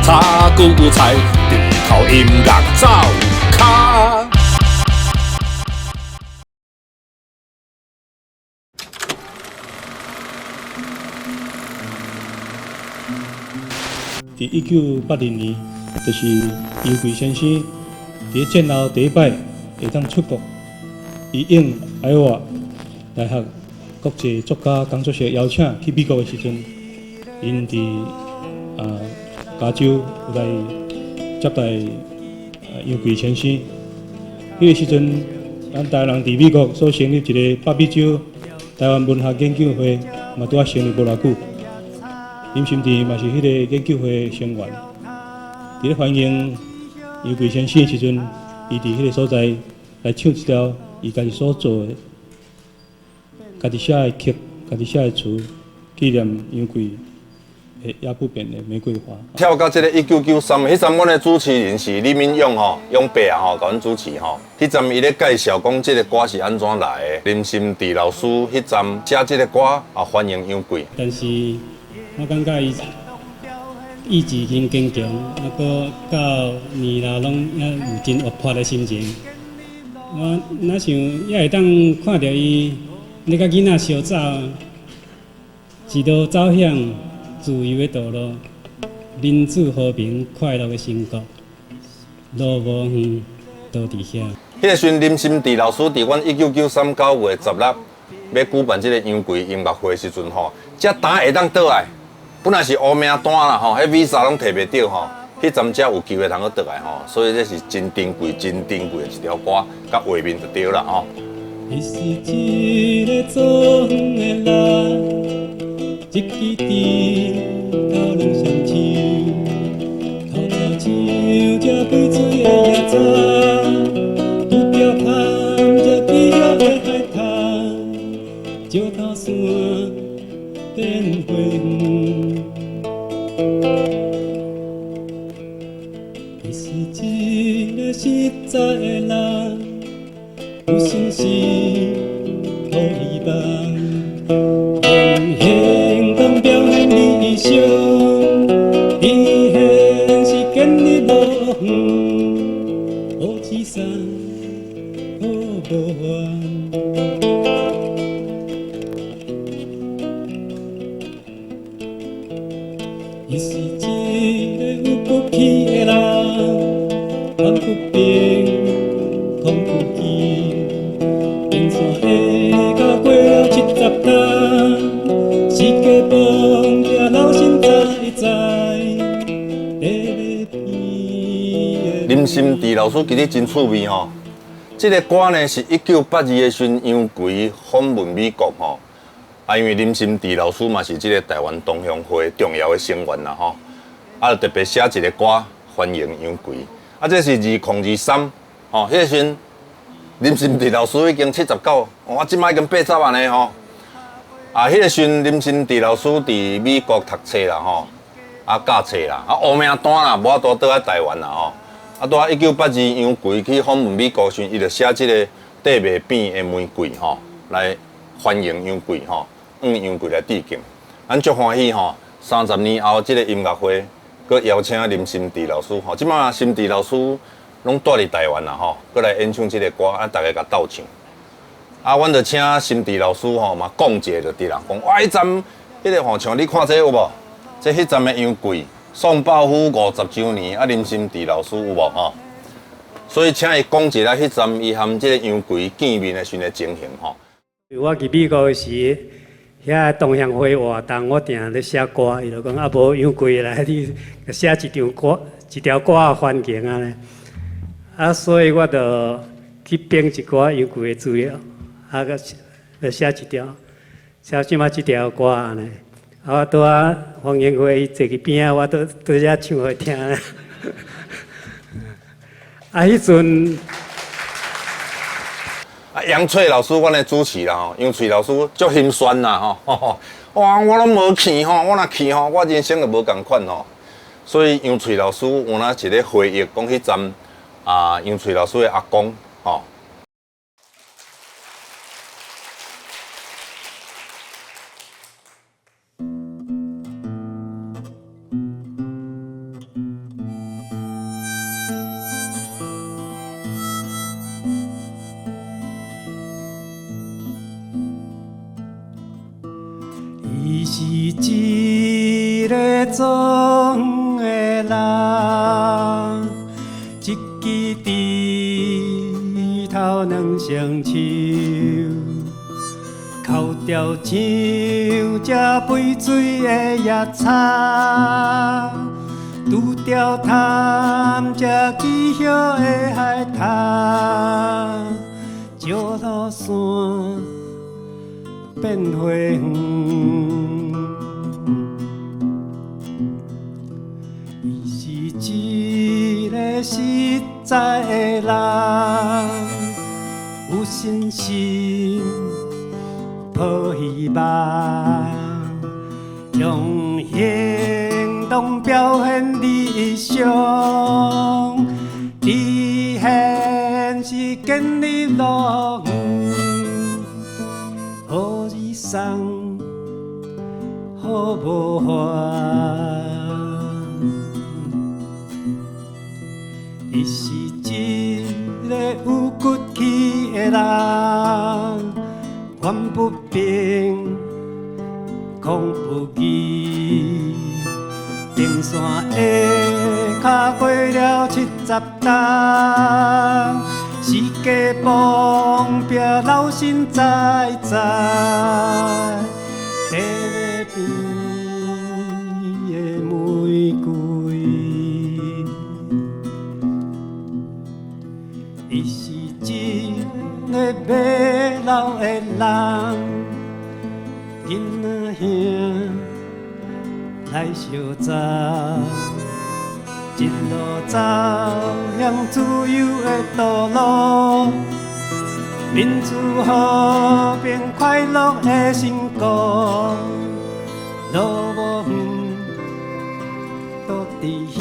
炒韭菜，就靠音乐走卡。伫1980年，就是杨贵先生伫战后第一摆会当出国，伊应爱我大学国际作家工作社邀请去美国的时阵，因伫加州有来接待杨贵先生。迄个时阵，咱台湾人伫美国所成立一个北美洲台湾文学研究会，嘛拄啊成立无偌久。林心地嘛是迄个研究会成员。伫咧欢迎杨贵先生的时阵，伊伫迄个所在来唱一条伊家己所做的、家己写的曲、家己写的词，纪念杨贵的也不变的玫瑰花。跳到这个1993，迄阵阮的主持人是李敏勇吼，勇伯啊吼，甲阮主持吼。迄阵伊咧介绍讲这个歌是安怎来的。林心地老师迄阵写这个歌啊，欢迎杨贵。但是我感觉伊意志真坚强，啊，搁到年老拢也有真活泼的心情。我哪想也会当看到伊咧甲囡仔相走，一路走向自由的道路，民主和平快乐的生活，路无远，都伫遐。迄个时阵，林心地老师伫阮1993 9月10日要举办这个杨贵音乐会的时阵吼，这单会当倒来。本来是黑名单啦吼，迄 visa 拢摕袂到吼，迄阵才有机会通去倒来吼，所以这是真珍贵、真珍贵的一条歌，甲画面就对啦吼。伊是一个做远的人，一支枝头两双手，头头唱这飞水的野草，拄着攀这奇妙的海滩，石头山变花园。伊是一个实在的人，有心事，抱希望，用行动表现理想，伊现实建立无远，好志山，好无缘。伊是一个有骨气的人，很不平，痛不起。冰山下到过了70担，世界崩壁老心在，林心地老师其实真趣味吼，这个歌呢是1982的时阵杨贵访问美国吼。啊，因为林心地老师嘛是这个台湾同乡会重要的成员啦吼，啊，就特别写一个歌欢迎杨贵。啊，这是2023吼，迄个时阵林心地老师已经79，我即摆已经80万呢吼。啊，迄个时阵林心地老师伫美国读册啦吼，啊教册啦，啊黑名单啦，无法度倒来台湾啦吼。啊，到1982杨贵去访问美国时，伊就写即个缀袂变的玫瑰吼，来欢迎杨贵吼。杨贵来致敬，咱足欢喜吼！30年后，这个音乐会，佮邀请林心地老师吼，即摆心地老师拢住伫台湾啦吼，佮来演唱这个歌，啊，大家甲斗唱。啊，阮就请心地老师吼嘛讲一下就对啦，讲哇，迄站迄个吼，像你看这有无？这迄站的杨贵宋报府50周年，啊，林心地老师有无吼？所以请伊讲一下迄站伊含这个杨贵见面的时的情形吼。我去美国时。遐同乡会活动，我定咧写歌，伊就讲啊，无杨贵来，你写一条歌，一条歌的环境啊咧。啊，所以我就去编一寡杨贵的资料，啊，个写一条，写即马即条歌安尼。啊，我拄啊黄英辉坐去边啊，我都遐唱互听。啊，迄阵。啊，杨翠老师，阮的主持啦吼，杨翠老师足心酸啦吼，哇，我拢无去吼，我若去吼，我人生就无共款吼。所以杨翠老师有哪一个回忆，讲迄阵啊，杨翠老师的阿公吼。一个总的人，一支枝头两双手，扣掉像这杯水的夜叉，拄着探这奇妙的海滩，石头山变花园。伊是一个实在的人，有信心，抱希望，用行动表现理想。你现是建立路远，予你送好无烦。伊是一个有骨气的人，怨不平，讲不义。登山的脚过了70担，四界帮壁老神在在，地里边的玫瑰。伊是一个马老的人，囡仔兄来相杂，一路走向自由的道路，民主和平快乐的成功，路无远，都伫遐。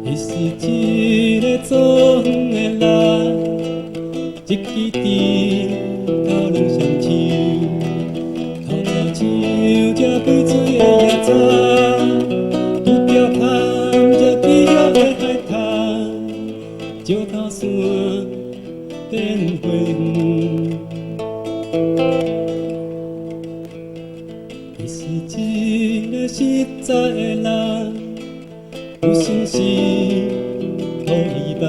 伊是一个总的人，一支枝头两双手，头头像这杯水的夜叉，拄着探这奇妙的海滩，石头山变花园。伊是一个实在的人。有信心，抱希望，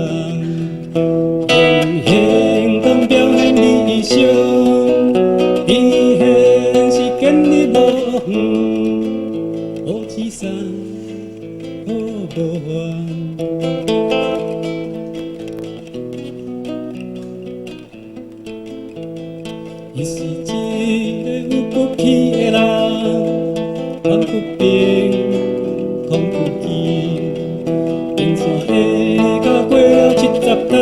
伊是一个有骨气的人，看不平，看不起，平山下到过了70担，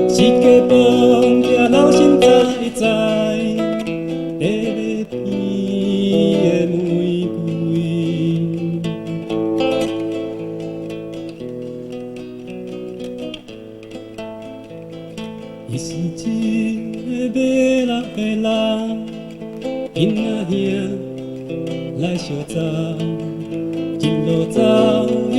世界崩了老心知知，在咧边的玫瑰。伊是一个迷人的人，囡仔兄来相找，一路走用